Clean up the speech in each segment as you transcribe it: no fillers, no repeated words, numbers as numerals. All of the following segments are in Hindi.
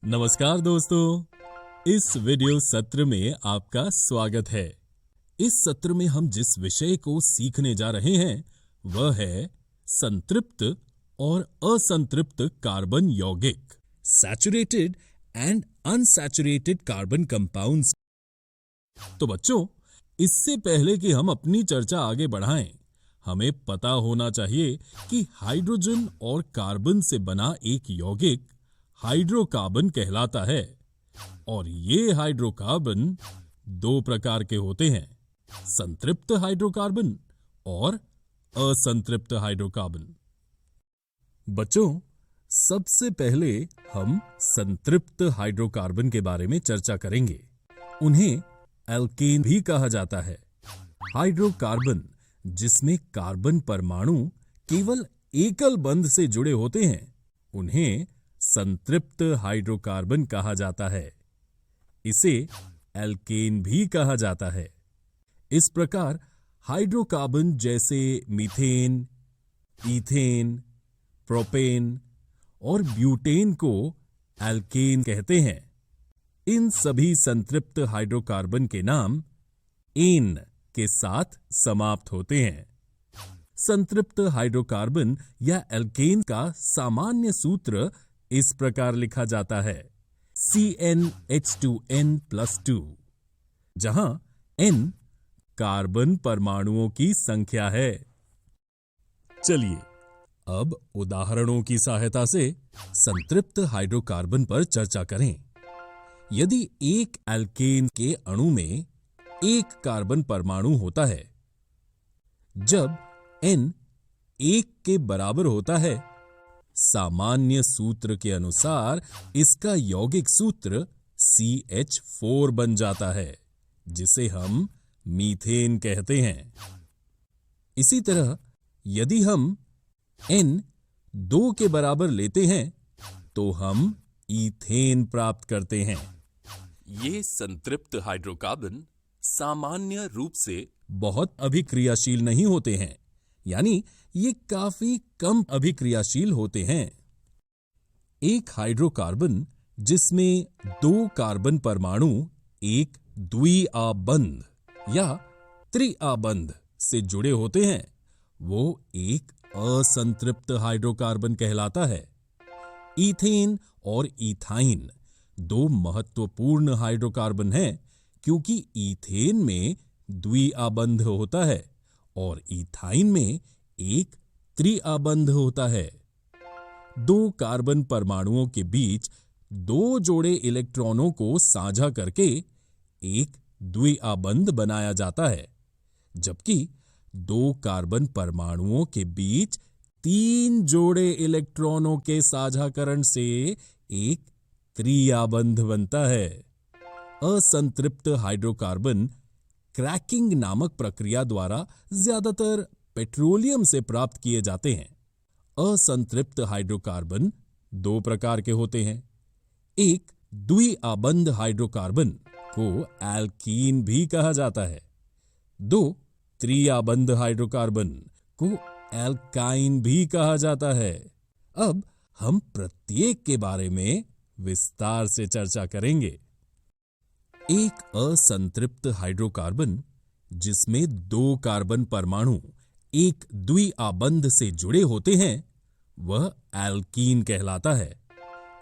नमस्कार दोस्तों, इस वीडियो सत्र में आपका स्वागत है। इस सत्र में हम जिस विषय को सीखने जा रहे हैं वह है संतृप्त और असंतृप्त कार्बन यौगिक, saturated and unsaturated carbon compounds. तो बच्चों, इससे पहले कि हम अपनी चर्चा आगे बढ़ाएं, हमें पता होना चाहिए कि हाइड्रोजन और कार्बन से बना एक यौगिक हाइड्रोकार्बन कहलाता है और ये हाइड्रोकार्बन दो प्रकार के होते हैं, संतृप्त हाइड्रोकार्बन और असंतृप्त हाइड्रोकार्बन। बच्चों, सबसे पहले हम संतृप्त हाइड्रोकार्बन के बारे में चर्चा करेंगे। उन्हें एल्केन भी कहा जाता है। हाइड्रोकार्बन जिसमें कार्बन परमाणु केवल एकल बंध से जुड़े होते हैं, उन्हें संतृप्त हाइड्रोकार्बन कहा जाता है। इसे एल्केन भी कहा जाता है। इस प्रकार हाइड्रोकार्बन जैसे मीथेन, ईथेन, प्रोपेन और ब्यूटेन को एल्केन कहते हैं। इन सभी संतृप्त हाइड्रोकार्बन के नाम एन के साथ समाप्त होते हैं। संतृप्त हाइड्रोकार्बन या एल्केन का सामान्य सूत्र इस प्रकार लिखा जाता है CnH2n+2, जहां n कार्बन परमाणुओं की संख्या है। चलिए अब उदाहरणों की सहायता से संतृप्त हाइड्रोकार्बन पर चर्चा करें। यदि एक एल्केन के अणु में एक कार्बन परमाणु होता है, जब n 1 के बराबर होता है, सामान्य सूत्र के अनुसार इसका यौगिक सूत्र CH4 बन जाता है, जिसे हम मीथेन कहते हैं। इसी तरह यदि हम n 2 के बराबर लेते हैं तो हम ईथेन प्राप्त करते हैं। ये संतृप्त हाइड्रोकार्बन सामान्य रूप से बहुत अभिक्रियाशील नहीं होते हैं, यानी ये काफी कम अभिक्रियाशील होते हैं। एक हाइड्रोकार्बन जिसमें दो कार्बन परमाणु एक द्विआबंध या त्रिआबंध से जुड़े होते हैं, वो एक असंतृप्त हाइड्रोकार्बन कहलाता है। ईथेन और इथाइन दो महत्वपूर्ण हाइड्रोकार्बन हैं, क्योंकि ईथेन में द्विआबंध होता है और इथाइन में एक त्रिआबंध होता है। दो कार्बन परमाणुओं के बीच दो जोड़े इलेक्ट्रॉनों को साझा करके एक द्विआबंध बनाया जाता है, जबकि दो कार्बन परमाणुओं के बीच 3 जोड़े इलेक्ट्रॉनों के साझाकरण से एक त्रिआबंध बनता है। असंतृप्त हाइड्रोकार्बन क्रैकिंग नामक प्रक्रिया द्वारा ज्यादातर पेट्रोलियम से प्राप्त किए जाते हैं। असंतृप्त हाइड्रोकार्बन दो प्रकार के होते हैं। एक द्विआबंध हाइड्रोकार्बन को एल्कीन भी कहा जाता है। दो त्रिआबंध हाइड्रोकार्बन को एल्काइन भी कहा जाता है। अब हम प्रत्येक के बारे में विस्तार से चर्चा करेंगे। एक असंतृप्त हाइड्रोकार्बन जिसमें दो कार्बन परमाणु एक द्विआबंध से जुड़े होते हैं, वह एल्कीन कहलाता है।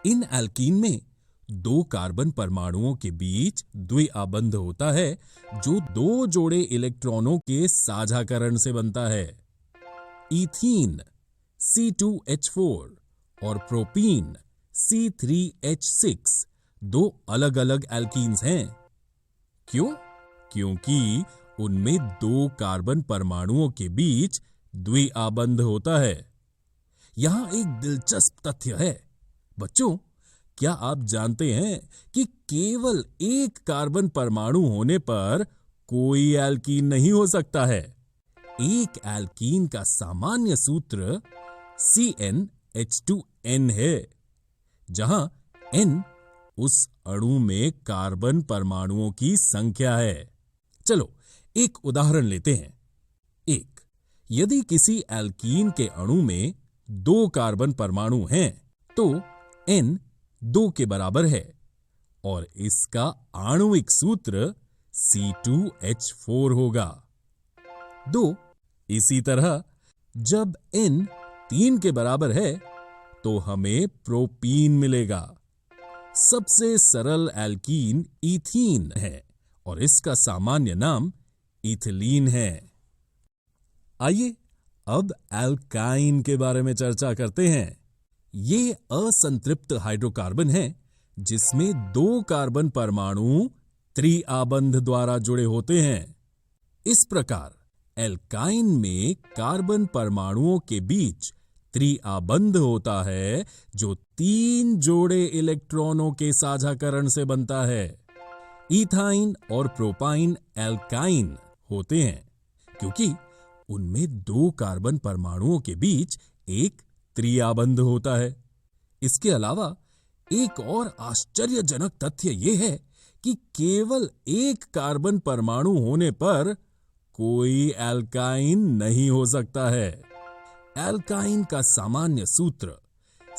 इन एल्कीन में दो कार्बन परमाणुओं के बीच द्विआबंध होता है, जो दो जोड़े इलेक्ट्रॉनों के साझाकरण से बनता है। ईथीन C2H4 और प्रोपीन C3H6 दो अलग-अलग एल्कीन्स हैं। क्यों? क्योंकि उनमें दो कार्बन परमाणुओं के बीच द्विआबंध होता है। यहां एक दिलचस्प तथ्य है। बच्चों, क्या आप जानते हैं कि केवल एक कार्बन परमाणु होने पर कोई एल्कीन नहीं हो सकता है? एक एल्कीन का सामान्य सूत्र CnH2n है, जहां n उस अणु में कार्बन परमाणुओं की संख्या है। चलो एक उदाहरण लेते हैं। यदि किसी एल्कीन के अणु में दो कार्बन परमाणु हैं, तो n 2 के बराबर है और इसका आणविक सूत्र C2H4 होगा। 2 इसी तरह जब N 3 के बराबर है तो हमें प्रोपीन मिलेगा। सबसे सरल एल्कीन इथीन है और इसका सामान्य नाम इथिलीन है। आइए अब एल्काइन के बारे में चर्चा करते हैं। ये असंतृप्त हाइड्रोकार्बन है जिसमें 2 कार्बन परमाणु त्रिआबंध द्वारा जुड़े होते हैं। इस प्रकार एल्काइन में कार्बन परमाणुओं के बीच त्रिआबंध होता है जो 3 जोड़े इलेक्ट्रॉनों के साझाकरण से बनता है। इथाइन और प्रोपाइन एल्काइन होते हैं क्योंकि उनमें 2 कार्बन परमाणुओं के बीच एक त्रिआबंध होता है। इसके अलावा एक और आश्चर्यजनक तथ्य यह है कि केवल एक कार्बन परमाणु होने पर कोई एल्काइन नहीं हो सकता है। एल्काइन का सामान्य सूत्र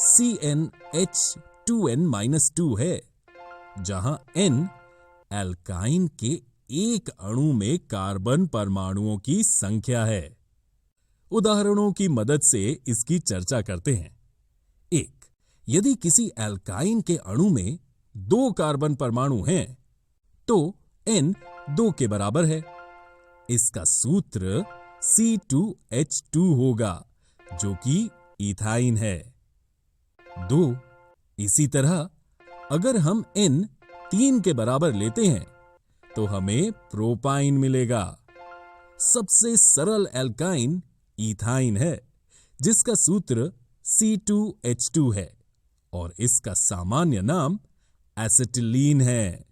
CnH2n-2 है, जहां N एल्काइन के एक अणु में कार्बन परमाणुओं की संख्या है। उदाहरणों की मदद से इसकी चर्चा करते हैं। 1. यदि किसी एल्काइन के अणु में 2 कार्बन परमाणु हैं तो N 2 के बराबर है। इसका सूत्र C2H2 होगा जो कि इथाइन है। 2. इसी तरह अगर हम N 3 के बराबर लेते हैं तो हमें प्रोपाइन मिलेगा। सबसे सरल एल्काइन इथाइन है जिसका सूत्र C2H2 है और इसका सामान्य नाम एसिटिलीन है।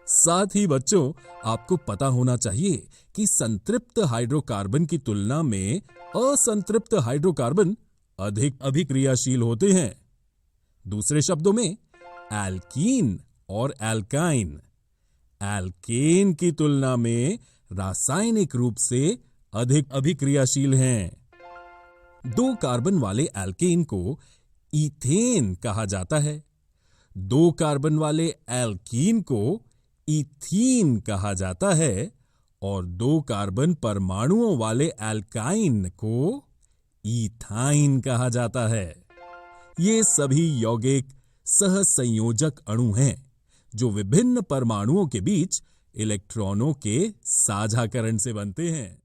साथ ही बच्चों, आपको पता होना चाहिए कि संतृप्त हाइड्रोकार्बन की तुलना में असंतृप्त हाइड्रोकार्बन अधिक अभिक्रियाशील होते हैं। दूसरे शब्दों में एल्कीन और एल्काइन एल्केन की तुलना में रासायनिक रूप से अधिक अभिक्रियाशील हैं। 2 कार्बन वाले एल्केन को इथेन कहा जाता है। 2 कार्बन वाले एल्कीन को इथीन कहा जाता है और 2 कार्बन परमाणुओं वाले एल्काइन को इथाइन कहा जाता है। ये सभी यौगिक सहसंयोजक अणु हैं जो विभिन्न परमाणुओं के बीच इलेक्ट्रॉनों के साझाकरण से बनते हैं।